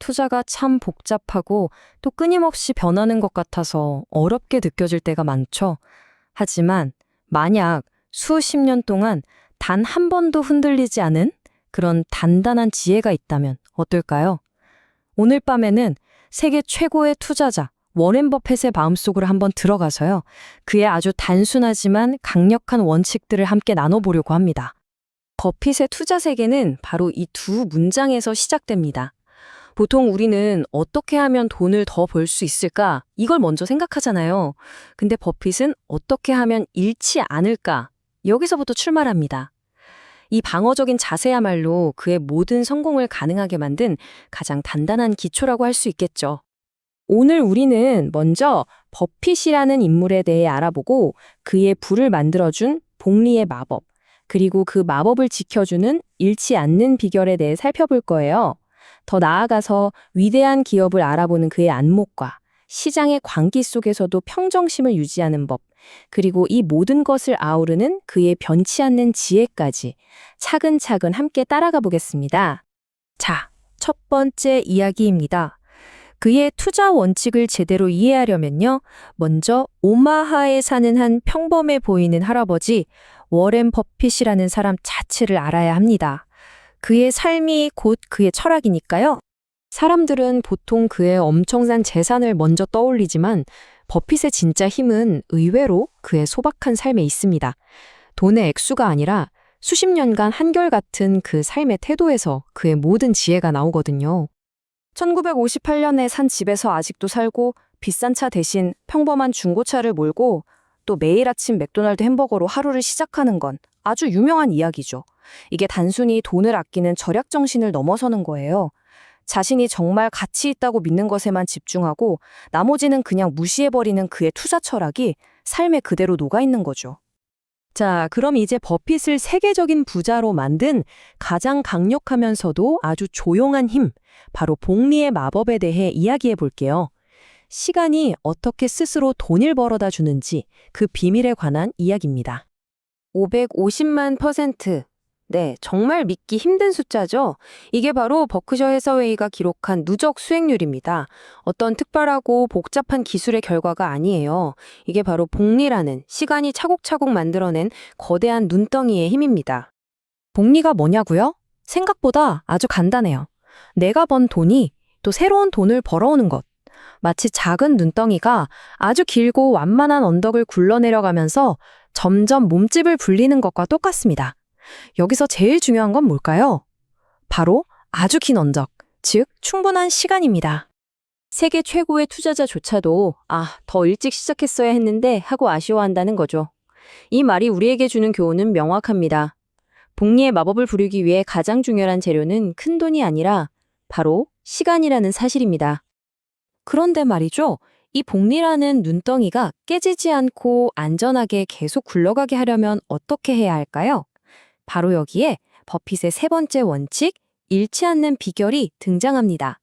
투자가 참 복잡하고 또 끊임없이 변하는 것 같아서 어렵게 느껴질 때가 많죠. 하지만 만약 수십 년 동안 단 한 번도 흔들리지 않은 그런 단단한 지혜가 있다면 어떨까요? 오늘 밤에는 세계 최고의 투자자 워렌 버핏의 마음속으로 한번 들어가서요. 그의 아주 단순하지만 강력한 원칙들을 함께 나눠보려고 합니다. 버핏의 투자 세계는 바로 이 두 문장에서 시작됩니다. 보통 우리는 어떻게 하면 돈을 더 벌 수 있을까? 이걸 먼저 생각하잖아요. 근데 버핏은 어떻게 하면 잃지 않을까? 여기서부터 출발합니다. 이 방어적인 자세야말로 그의 모든 성공을 가능하게 만든 가장 단단한 기초라고 할 수 있겠죠. 오늘 우리는 먼저 버핏이라는 인물에 대해 알아보고 그의 부를 만들어준 복리의 마법, 그리고 그 마법을 지켜주는 잃지 않는 비결에 대해 살펴볼 거예요. 더 나아가서 위대한 기업을 알아보는 그의 안목과 시장의 광기 속에서도 평정심을 유지하는 법, 그리고 이 모든 것을 아우르는 그의 변치 않는 지혜까지 차근차근 함께 따라가 보겠습니다. 자, 첫 번째 이야기입니다. 그의 투자 원칙을 제대로 이해하려면요. 먼저 오마하에 사는 한 평범해 보이는 할아버지 워렌 버핏이라는 사람 자체를 알아야 합니다. 그의 삶이 곧 그의 철학이니까요. 사람들은 보통 그의 엄청난 재산을 먼저 떠올리지만 버핏의 진짜 힘은 의외로 그의 소박한 삶에 있습니다. 돈의 액수가 아니라 수십 년간 한결같은 그 삶의 태도에서 그의 모든 지혜가 나오거든요. 1958년에 산 집에서 아직도 살고 비싼 차 대신 평범한 중고차를 몰고 또 매일 아침 맥도날드 햄버거로 하루를 시작하는 건 아주 유명한 이야기죠. 이게 단순히 돈을 아끼는 절약 정신을 넘어서는 거예요. 자신이 정말 가치 있다고 믿는 것에만 집중하고 나머지는 그냥 무시해버리는 그의 투자 철학이 삶에 그대로 녹아있는 거죠. 자, 그럼 이제 버핏을 세계적인 부자로 만든 가장 강력하면서도 아주 조용한 힘, 바로 복리의 마법에 대해 이야기해 볼게요. 시간이 어떻게 스스로 돈을 벌어다 주는지 그 비밀에 관한 이야기입니다. 550만 %. 네, 정말 믿기 힘든 숫자죠. 이게 바로 버크셔 해서웨이가 기록한 누적 수익률입니다. 어떤 특별하고 복잡한 기술의 결과가 아니에요. 이게 바로 복리라는 시간이 차곡차곡 만들어낸 거대한 눈덩이의 힘입니다. 복리가 뭐냐고요? 생각보다 아주 간단해요. 내가 번 돈이 또 새로운 돈을 벌어오는 것. 마치 작은 눈덩이가 아주 길고 완만한 언덕을 굴러내려가면서 점점 몸집을 불리는 것과 똑같습니다. 여기서 제일 중요한 건 뭘까요? 바로 아주 긴 언적, 즉 충분한 시간입니다. 세계 최고의 투자자조차도 더 일찍 시작했어야 했는데 하고 아쉬워한다는 거죠. 이 말이 우리에게 주는 교훈은 명확합니다. 복리의 마법을 부르기 위해 가장 중요한 재료는 큰 돈이 아니라 바로 시간이라는 사실입니다. 그런데 말이죠. 이 복리라는 눈덩이가 깨지지 않고 안전하게 계속 굴러가게 하려면 어떻게 해야 할까요? 바로 여기에 버핏의 세 번째 원칙, 잃지 않는 비결이 등장합니다.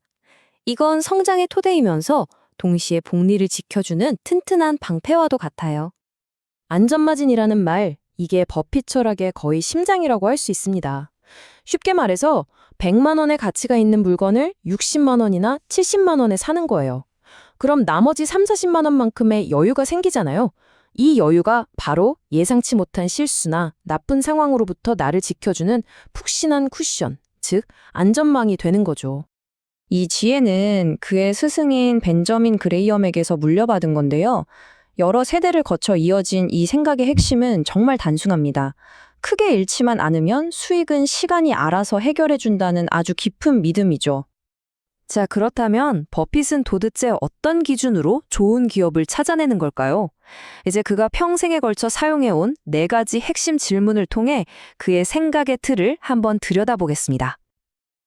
이건 성장의 토대이면서 동시에 복리를 지켜주는 튼튼한 방패와도 같아요. 안전마진이라는 말, 이게 버핏 철학의 거의 심장이라고 할 수 있습니다. 쉽게 말해서 100만 원의 가치가 있는 물건을 60만 원이나 70만 원에 사는 거예요. 그럼 나머지 3, 40만 원만큼의 여유가 생기잖아요. 이 여유가 바로 예상치 못한 실수나 나쁜 상황으로부터 나를 지켜주는 푹신한 쿠션, 즉 안전망이 되는 거죠. 이 지혜는 그의 스승인 벤저민 그레이엄에게서 물려받은 건데요. 여러 세대를 거쳐 이어진 이 생각의 핵심은 정말 단순합니다. 크게 잃지만 않으면 수익은 시간이 알아서 해결해준다는 아주 깊은 믿음이죠. 자, 그렇다면 버핏은 도대체 어떤 기준으로 좋은 기업을 찾아내는 걸까요? 이제 그가 평생에 걸쳐 사용해온 4가지 핵심 질문을 통해 그의 생각의 틀을 한번 들여다보겠습니다.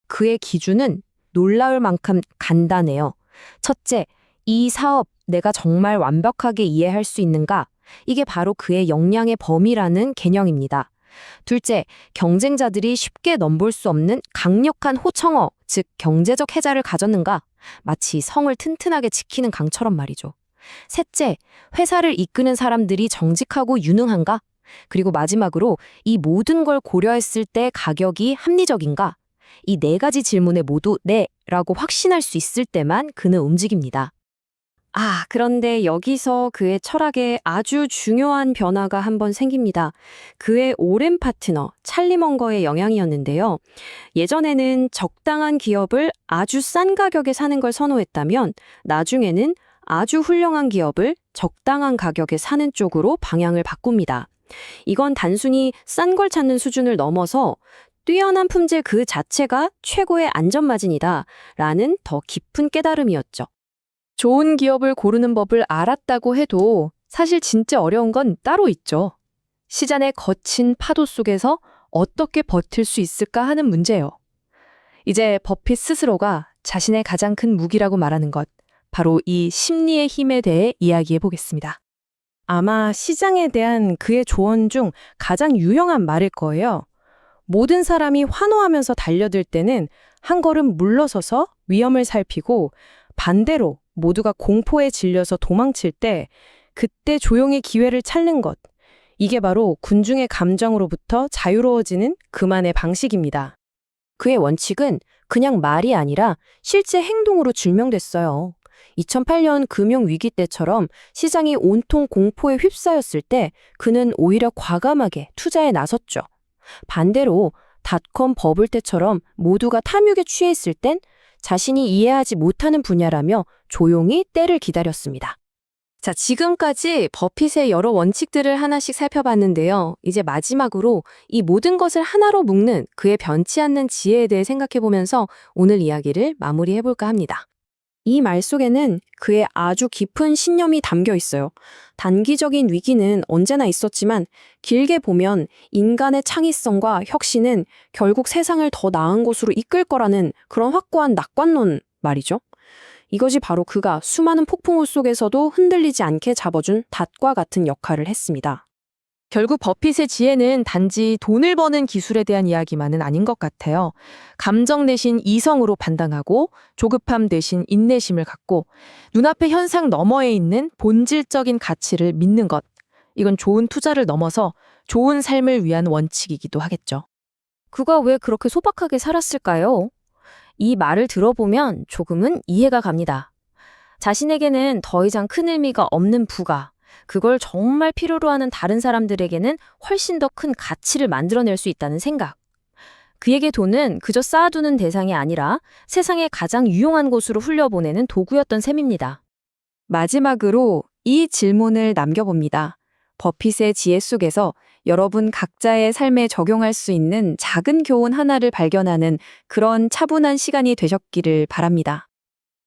그의 기준은 놀라울 만큼 간단해요. 첫째, 이 사업 내가 정말 완벽하게 이해할 수 있는가? 이게 바로 그의 역량의 범위라는 개념입니다. 둘째, 경쟁자들이 쉽게 넘볼 수 없는 강력한 호청어, 즉 경제적 해자를 가졌는가? 마치 성을 튼튼하게 지키는 강처럼 말이죠. 셋째, 회사를 이끄는 사람들이 정직하고 유능한가? 그리고 마지막으로 이 모든 걸 고려했을 때 가격이 합리적인가? 이 네 가지 질문에 모두 네 라고 확신할 수 있을 때만 그는 움직입니다. 그런데 여기서 그의 철학에 아주 중요한 변화가 한번 생깁니다. 그의 오랜 파트너 찰리 먼거의 영향이었는데요. 예전에는 적당한 기업을 아주 싼 가격에 사는 걸 선호했다면 나중에는 아주 훌륭한 기업을 적당한 가격에 사는 쪽으로 방향을 바꿉니다. 이건 단순히 싼 걸 찾는 수준을 넘어서 뛰어난 품질 그 자체가 최고의 안전마진이다 라는 더 깊은 깨달음이었죠. 좋은 기업을 고르는 법을 알았다고 해도 사실 진짜 어려운 건 따로 있죠. 시장의 거친 파도 속에서 어떻게 버틸 수 있을까 하는 문제예요. 이제 버핏 스스로가 자신의 가장 큰 무기라고 말하는 것, 바로 이 심리의 힘에 대해 이야기해 보겠습니다. 아마 시장에 대한 그의 조언 중 가장 유용한 말일 거예요. 모든 사람이 환호하면서 달려들 때는 한 걸음 물러서서 위험을 살피고, 반대로 모두가 공포에 질려서 도망칠 때 그때 조용히 기회를 찾는 것. 이게 바로 군중의 감정으로부터 자유로워지는 그만의 방식입니다. 그의 원칙은 그냥 말이 아니라 실제 행동으로 증명됐어요. 2008년 금융위기 때처럼 시장이 온통 공포에 휩싸였을 때 그는 오히려 과감하게 투자에 나섰죠. 반대로 닷컴 버블 때처럼 모두가 탐욕에 취해 있을 땐 자신이 이해하지 못하는 분야라며 조용히 때를 기다렸습니다. 자, 지금까지 버핏의 여러 원칙들을 하나씩 살펴봤는데요. 이제 마지막으로 이 모든 것을 하나로 묶는 그의 변치 않는 지혜에 대해 생각해보면서 오늘 이야기를 마무리해볼까 합니다. 이 말 속에는 그의 아주 깊은 신념이 담겨 있어요. 단기적인 위기는 언제나 있었지만 길게 보면 인간의 창의성과 혁신은 결국 세상을 더 나은 곳으로 이끌 거라는 그런 확고한 낙관론 말이죠. 이것이 바로 그가 수많은 폭풍우 속에서도 흔들리지 않게 잡아준 닷과 같은 역할을 했습니다. 결국 버핏의 지혜는 단지 돈을 버는 기술에 대한 이야기만은 아닌 것 같아요. 감정 대신 이성으로 판단하고 조급함 대신 인내심을 갖고 눈앞의 현상 너머에 있는 본질적인 가치를 믿는 것. 이건 좋은 투자를 넘어서 좋은 삶을 위한 원칙이기도 하겠죠. 그가 왜 그렇게 소박하게 살았을까요? 이 말을 들어보면 조금은 이해가 갑니다. 자신에게는 더 이상 큰 의미가 없는 부가 그걸 정말 필요로 하는 다른 사람들에게는 훨씬 더 큰 가치를 만들어낼 수 있다는 생각. 그에게 돈은 그저 쌓아두는 대상이 아니라 세상의 가장 유용한 곳으로 흘려보내는 도구였던 셈입니다. 마지막으로 이 질문을 남겨봅니다. 버핏의 지혜 속에서 여러분 각자의 삶에 적용할 수 있는 작은 교훈 하나를 발견하는 그런 차분한 시간이 되셨기를 바랍니다.